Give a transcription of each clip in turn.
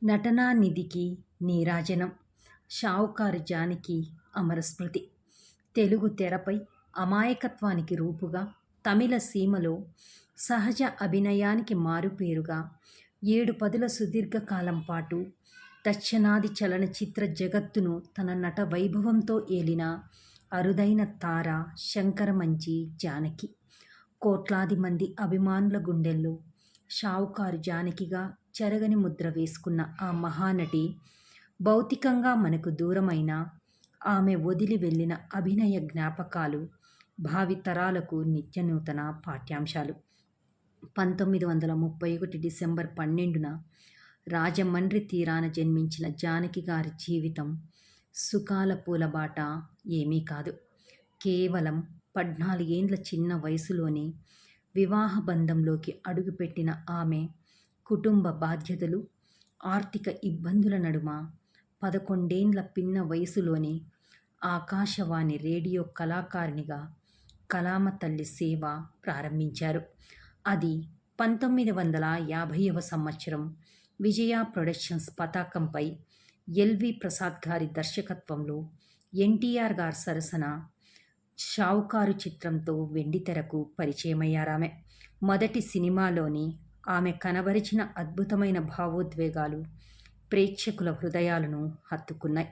నటనా నిధికి నీరాజనం. షావుకారు జానకి అమరస్మృతి. తెలుగు తెరపై అమాయకత్వానికి రూపుగా, తమిళ సీమలో సహజ అభినయానికి మారుపేరుగా 7 పదుల సుదీర్ఘకాలం పాటు దక్షిణాది చలనచిత్ర జగత్తును తన నట వైభవంతో ఏలిన అరుదైన తార శంకరమంచి జానకి. కోట్లాది మంది అభిమానుల గుండెల్లో షావుకారు జానకిగా చెరగని ముద్ర వేసుకున్న ఆ మహానటి భౌతికంగా మనకు దూరమైన ఆమె వదిలి వెళ్ళిన అభినయ జ్ఞాపకాలు భావితరాలకు నిత్యనూతన పాఠ్యాంశాలు. 1931 డిసెంబర్ 12న రాజమండ్రి తీరాన జన్మించిన జానకి గారి జీవితం సుఖాల పూలబాట ఏమీ కాదు. కేవలం 14 ఏండ్ల చిన్న వయసులోనే వివాహ బంధంలోకి అడుగుపెట్టిన ఆమె కుటుంబ బాధ్యతలు, ఆర్థిక ఇబ్బందుల నడుమ 11 ఏండ్ల పిన్న వయసులోనే ఆకాశవాణి రేడియో కళాకారిణిగా కళామ తల్లి సేవ ప్రారంభించారు. అది 1950వ సంవత్సరం విజయ ప్రొడక్షన్స్ పతాకంపై ఎల్వి ప్రసాద్ గారి దర్శకత్వంలో ఎన్టీఆర్ గారి సరసన షావుకారు చిత్రంతో వెండితెరకు పరిచయమయ్యారామె. మొదటి సినిమాలోని ఆమె కనబరిచిన అద్భుతమైన భావోద్వేగాలు ప్రేక్షకుల హృదయాలను హత్తుకున్నాయి.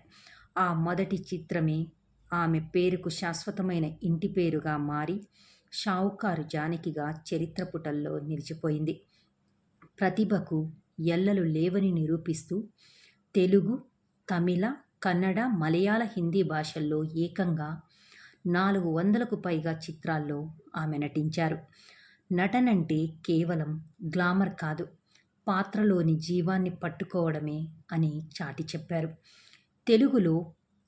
ఆ మొదటి చిత్రమే ఆమె పేరుకు శాశ్వతమైన ఇంటి పేరుగా మారి షావుకారు జానకిగా చరిత్ర పుటల్లో నిలిచిపోయింది. ప్రతిభకు ఎల్లలు లేవని నిరూపిస్తూ తెలుగు, తమిళ, కన్నడ, మలయాళ, హిందీ భాషల్లో ఏకంగా 400కు పైగా చిత్రాల్లో ఆమె నటించారు. నటనంటే కేవలం గ్లామర్ కాదు, పాత్రలోని జీవాన్ని పట్టుకోవడమే అని చాటి చెప్పారు. తెలుగులో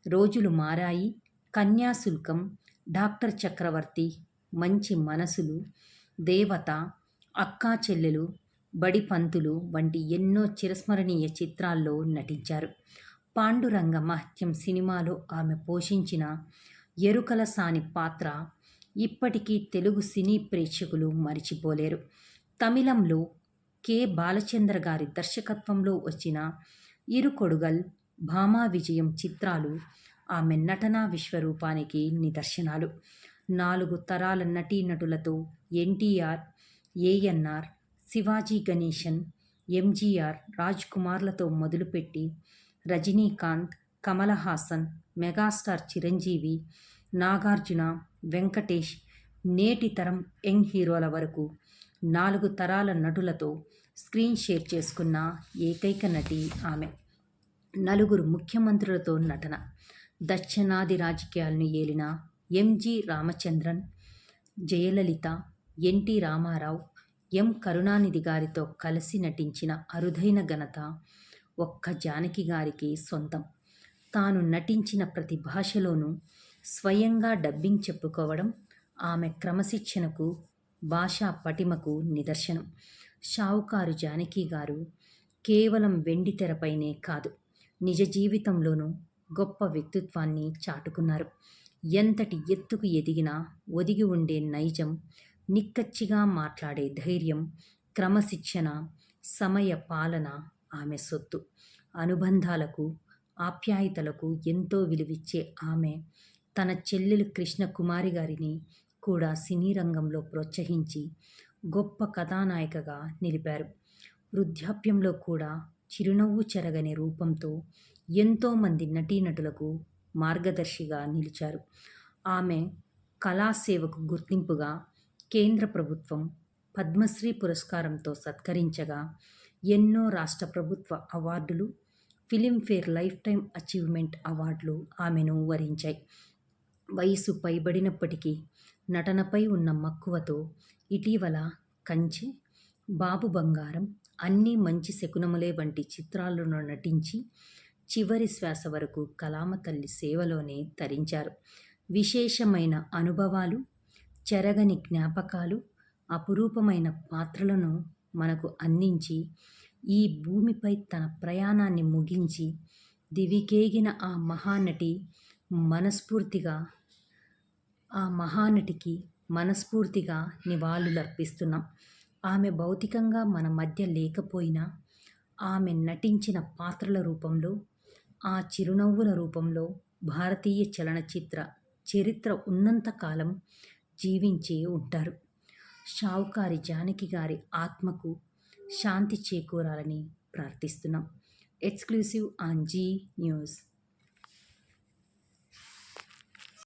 రోజులు మారాయి, కన్యాశుల్కం, డాక్టర్ చక్రవర్తి, మంచి మనసులు, దేవత, అక్కా చెల్లెలు, బడి పంతులు వంటి ఎన్నో చిరస్మరణీయ చిత్రాల్లో నటించారు. పాండురంగ మహత్యం సినిమాలో ఆమె పోషించిన ఎరుకల సాని పాత్ర ఇప్పటికీ తెలుగు సినీ ప్రేక్షకులు మరిచిపోలేరు. తమిళంలో కె. బాలచంద్ర గారి దర్శకత్వంలో వచ్చిన ఇరుకొడుగల్, భామా విజయం చిత్రాలు ఆమె నటనా విశ్వరూపానికి నిదర్శనాలు. 4 తరాల నటీనటులతో ఎన్టీఆర్, ఏఎన్ఆర్, శివాజీ గణేశన్, ఎంజీఆర్, రాజ్ కుమార్లతో మొదలుపెట్టి రజనీకాంత్, కమల్ హాసన్, మెగాస్టార్ చిరంజీవి, నాగార్జున, వెంకటేష్, నేటి తరం యంగ్ హీరోల వరకు 4 తరాల నటులతో స్క్రీన్ షేర్ చేసుకున్న ఏకైక నటి ఆమె. 4 ముఖ్యమంత్రులతో నటన. దక్షిణాది రాజకీయాలను ఏలిన ఎంజి రామచంద్రన్, జయలలిత, ఎన్టీ రామారావు, ఎం కరుణానిధి గారితో కలిసి నటించిన అరుదైన ఘనత ఒక్క జానకి గారికి సొంతం. తాను నటించిన ప్రతి భాషలోనూ స్వయంగా డబ్బింగ్ చెప్పుకోవడం ఆమె క్రమశిక్షణకు, భాషా పటిమకు నిదర్శనం. షావుకారు జానకి గారు కేవలం వెండితెరపైనే కాదు, నిజ జీవితంలోనూ గొప్ప వ్యక్తిత్వాన్ని చాటుకున్నారు. ఎంతటి ఎత్తుకు ఎదిగినా ఒదిగి ఉండే నైజం, నిక్కచ్చిగా మాట్లాడే ధైర్యం, క్రమశిక్షణ, సమయ పాలన ఆమె సొత్తు. అనుబంధాలకు, ఆప్యాయతలకు ఎంతో విలువిచ్చే ఆమె తన చెల్లెలు కృష్ణకుమారి గారిని కూడా సినీ రంగంలో ప్రోత్సహించి గొప్ప కథానాయికగా నిలిపారు. వృద్ధాప్యంలో కూడా చిరునవ్వు చెరగని రూపంతో ఎంతోమంది నటీనటులకు మార్గదర్శిగా నిలిచారు. ఆమె కళాసేవకు గుర్తింపుగా కేంద్ర ప్రభుత్వం పద్మశ్రీ పురస్కారంతో సత్కరించగా, ఎన్నో రాష్ట్ర ప్రభుత్వ అవార్డులు, ఫిలింఫేర్ లైఫ్ టైమ్ అచీవ్మెంట్ అవార్డులు ఆమెను వరించాయి. వయసు పైబడినప్పటికీ నటనపై ఉన్న మక్కువతో ఇటీవల కంచె, బాబు బంగారం, అన్నీ మంచి శకునములే వంటి చిత్రాలలో నటించి చివరి శ్వాస వరకు కళామ తల్లి సేవలోనే తరించారు. విశేషమైన అనుభవాలు, చెరగని జ్ఞాపకాలు, అపురూపమైన పాత్రలను మనకు అందించి ఈ భూమిపై తన ప్రయాణాన్ని ముగించి దివికేగిన ఆ మహానటికి మనస్ఫూర్తిగా నివాళులర్పిస్తున్నాం. ఆమె భౌతికంగా మన మధ్య లేకపోయినా ఆమె నటించిన పాత్రల రూపంలో, ఆ చిరునవ్వుల రూపంలో భారతీయ చలనచిత్ర చరిత్ర ఉన్నంత కాలం జీవించే ఉంటారు. షావుకారి జానకి గారి ఆత్మకు శాంతి చేకూరాలని ప్రార్థిస్తున్నాం. Exclusive on Zee news.